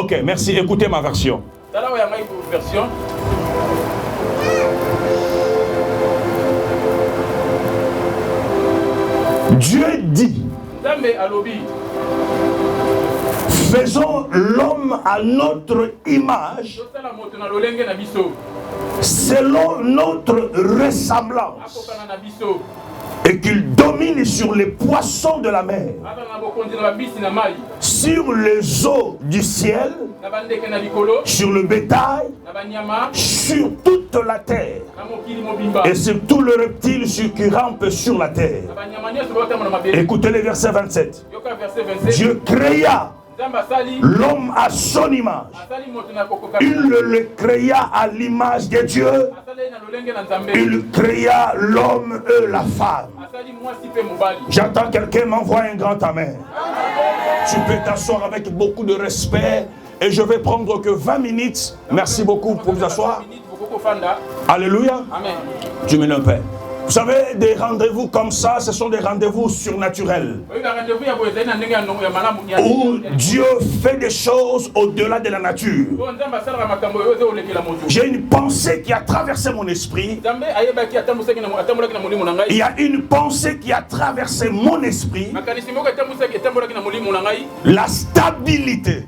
Ok, merci. Écoutez ma version. Dieu dit, faisons l'homme à notre image, selon notre ressemblance, et qu'il domine sur les poissons de la mer, sur les eaux du ciel, sur le bétail, sur toute la terre, et sur tout le reptile qui rampe sur la terre. Écoutez le verset 27. Dieu créa l'homme à son image. Il le créa à l'image de Dieu. Il créa l'homme et la femme. J'entends quelqu'un m'envoie un grand amen. Tu peux t'asseoir avec beaucoup de respect. Et je vais prendre que 20 minutes. Merci beaucoup pour vous asseoir. Alléluia. Amen. Tu mets le paix. Vous savez, des rendez-vous comme ça, ce sont des rendez-vous surnaturels. Où Dieu fait des choses au-delà de la nature. J'ai une pensée qui a traversé mon esprit. Il y a une pensée qui a traversé mon esprit. La stabilité.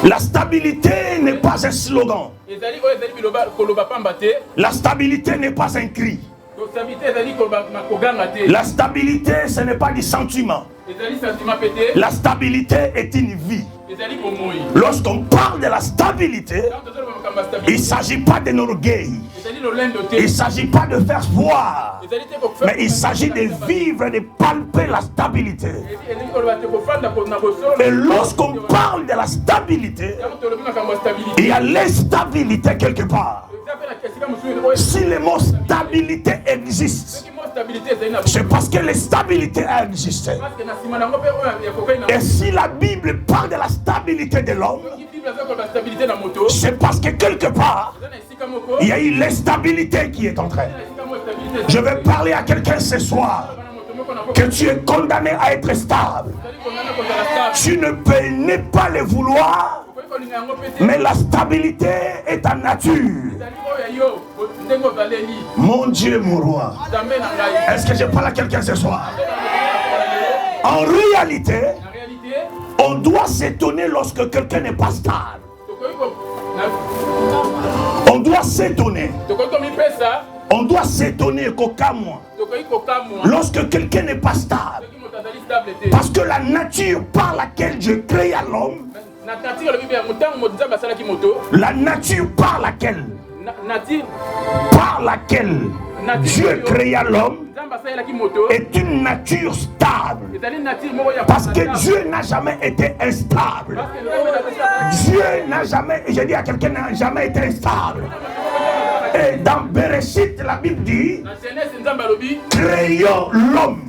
La stabilité n'est pas un slogan. La stabilité n'est pas un cri. La stabilité, ce n'est pas du sentiment. La stabilité est une vie. Lorsqu'on parle de la stabilité, il ne s'agit pas d'un orgueil. Il ne s'agit pas de faire voir. Mais il s'agit de vivre, de palper la stabilité. Et lorsqu'on parle de la stabilité, il y a l'instabilité quelque part. Si le mot stabilité existe, c'est parce que l'instabilité a existé. Et si la Bible parle de la stabilité de l'homme, c'est parce que quelque part, il y a eu l'instabilité qui est entrée. Je vais parler à quelqu'un ce soir, que tu es condamné à être stable. Tu ne peux pas le vouloir, mais la stabilité est ta nature. Mon Dieu, mon roi. Est-ce que je parle à quelqu'un ce soir? En réalité, on doit s'étonner lorsque quelqu'un n'est pas stable. On doit s'étonner. On doit s'étonner lorsque quelqu'un n'est pas stable. Parce que la nature par laquelle Dieu créa l'homme, la nature par laquelle Dieu créa l'homme est une nature stable. Parce que Dieu n'a jamais été instable. Dieu n'a jamais, je dis à quelqu'un, n'a jamais été instable. Et dans Bereshit, la Bible dit, créons l'homme.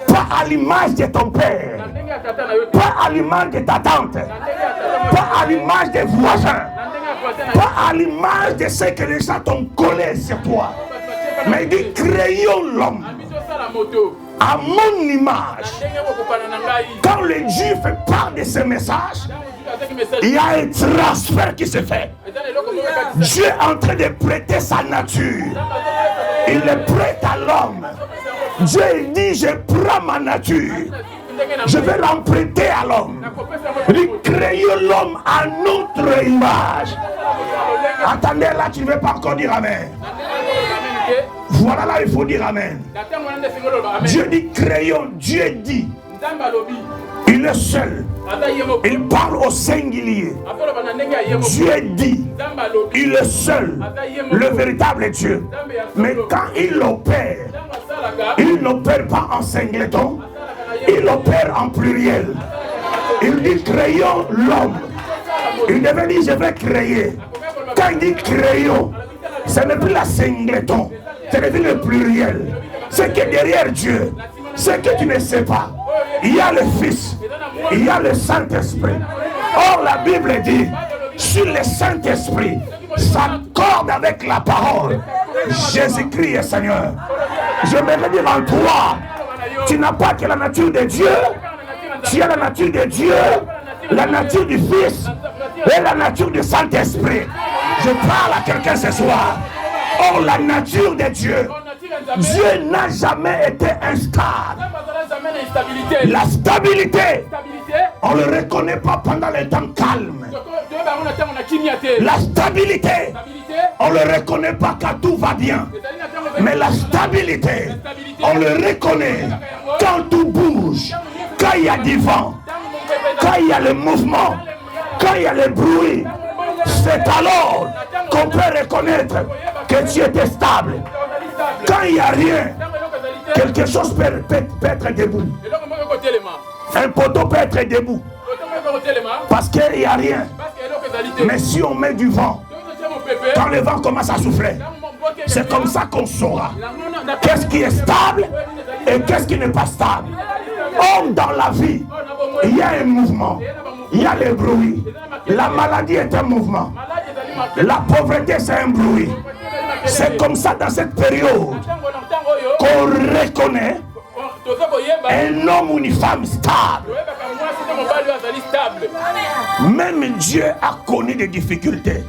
Pas à l'image de ton père, pas à l'image de ta tante, pas à l'image des voisins, pas à l'image de ce que les gens t'ont collé sur toi. Mais il dit créons l'homme à mon image. Quand le Dieu fait part de ce message, il y a un transfert qui se fait. Dieu est en train de prêter sa nature. Il le prête à l'homme. Dieu dit, je prends ma nature. Je vais l'emprunter à l'homme. Il dit, créons l'homme à notre image. Attendez, là, tu ne veux pas encore dire amen. Voilà, là, il faut dire amen. Dieu dit, créons. Dieu dit. Il est seul. Il parle au singulier. Dieu dit, il est seul, le véritable Dieu. Mais quand il opère, il n'opère pas en singleton, il opère en pluriel. Il dit créons l'homme. Il devait dire je vais créer. Quand il dit créons, ce n'est plus la singleton, c'est le pluriel. C'est que derrière Dieu, ce que tu ne sais pas, il y a le Fils, il y a le Saint-Esprit. Or la Bible dit, sur le Saint-Esprit s'accorde avec la parole. Jésus-Christ est Seigneur. Je me dis devant toi, tu n'as pas que la nature de Dieu, tu as la nature de Dieu la nature du Fils et la nature du Saint-Esprit. Je parle à quelqu'un ce soir. Or, la nature de Dieu, Dieu n'a jamais été instable. La stabilité, on ne le reconnaît pas pendant les temps calmes. La stabilité, on ne le reconnaît pas quand tout va bien. Mais la stabilité, on le reconnaît quand tout bouge, quand il y a du vent, quand il y a le mouvement, quand il y a le bruit. C'est alors qu'on peut reconnaître que Dieu est stable. Quand il n'y a rien, quelque chose peut être debout. Un poteau peut être debout parce qu'il n'y a rien. Mais si on met du vent, quand le vent commence à souffler, c'est comme ça qu'on saura qu'est-ce qui est stable et qu'est-ce qui n'est pas stable. Or, dans la vie, il y a un mouvement, il y a le bruit. La maladie est un mouvement. La pauvreté, c'est un bruit. C'est comme ça dans cette période qu'on reconnaît un homme ou une femme stable. Même Dieu a connu des difficultés.